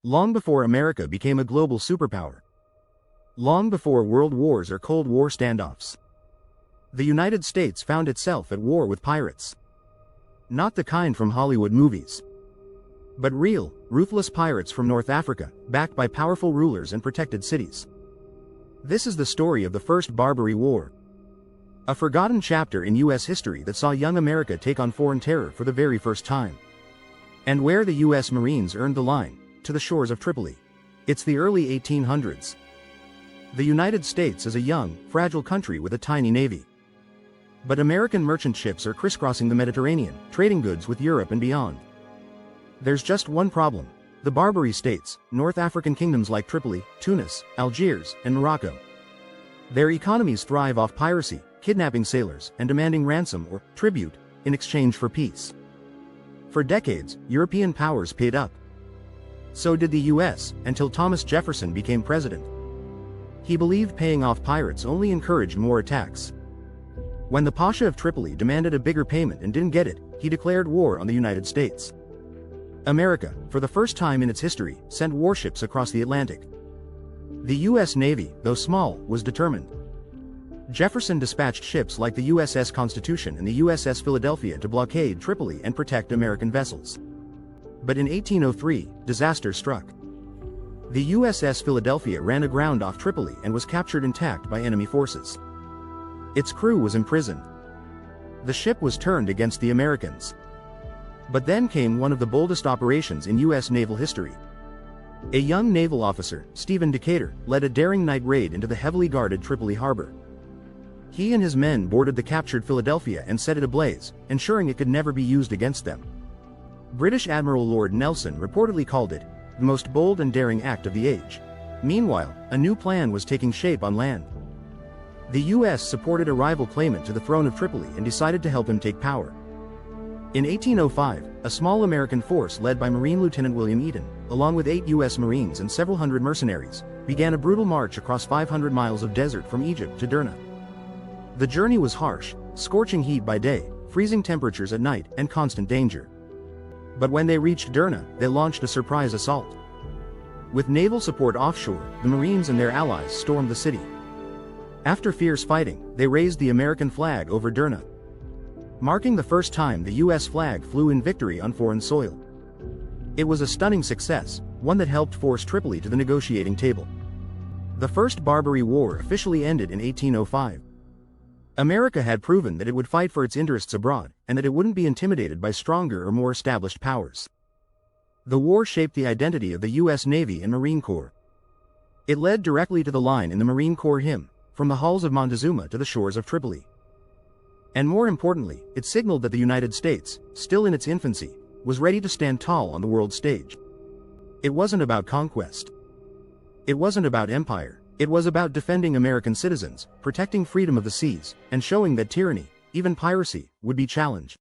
Long before America became a global superpower. Long before world wars or Cold War standoffs. The United States found itself at war with pirates. Not the kind from Hollywood movies, but real, ruthless pirates from North Africa, backed by powerful rulers and protected cities. This is the story of the First Barbary War. A forgotten chapter in U.S. history that saw young America take on foreign terror for the very first time. And where the U.S. Marines earned the line to the shores of Tripoli. It's the early 1800s. The United States is a young, fragile country with a tiny navy. But American merchant ships are crisscrossing the Mediterranean, trading goods with Europe and beyond. There's just one problem. The Barbary states, North African kingdoms like Tripoli, Tunis, Algiers, and Morocco. Their economies thrive off piracy, kidnapping sailors, and demanding ransom or tribute in exchange for peace. For decades, European powers paid up. So did the U.S., until Thomas Jefferson became president. He believed paying off pirates only encouraged more attacks. When the Pasha of Tripoli demanded a bigger payment and didn't get it, he declared war on the United States. America, for the first time in its history, sent warships across the Atlantic. The U.S. Navy, though small, was determined. Jefferson dispatched ships like the USS Constitution and the USS Philadelphia to blockade Tripoli and protect American vessels. But in 1803, disaster struck. The USS Philadelphia ran aground off Tripoli and was captured intact by enemy forces. Its crew was imprisoned. The ship was turned against the Americans. But then came one of the boldest operations in U.S. naval history. A young naval officer, Stephen Decatur, led a daring night raid into the heavily guarded Tripoli harbor. He and his men boarded the captured Philadelphia and set it ablaze, ensuring it could never be used against them. British Admiral Lord Nelson reportedly called it the most bold and daring act of the age. Meanwhile, a new plan was taking shape on land. The U.S. supported a rival claimant to the throne of Tripoli and decided to help him take power. In 1805, a small American force led by Marine Lieutenant William Eaton, along with 8 U.S. Marines and several hundred mercenaries, began a brutal march across 500 miles of desert from Egypt to Derna. The journey was harsh, scorching heat by day, freezing temperatures at night, and constant danger. But when they reached Derna, they launched a surprise assault. With naval support offshore, the Marines and their allies stormed the city. After fierce fighting, they raised the American flag over Derna, marking the first time the U.S. flag flew in victory on foreign soil. It was a stunning success, one that helped force Tripoli to the negotiating table. The First Barbary War officially ended in 1805. America had proven that it would fight for its interests abroad, and that it wouldn't be intimidated by stronger or more established powers. The war shaped the identity of the U.S. Navy and Marine Corps. It led directly to the line in the Marine Corps hymn, from the halls of Montezuma to the shores of Tripoli. And more importantly, it signaled that the United States, still in its infancy, was ready to stand tall on the world stage. It wasn't about conquest. It wasn't about empire. It was about defending American citizens, protecting freedom of the seas, and showing that tyranny, even piracy, would be challenged.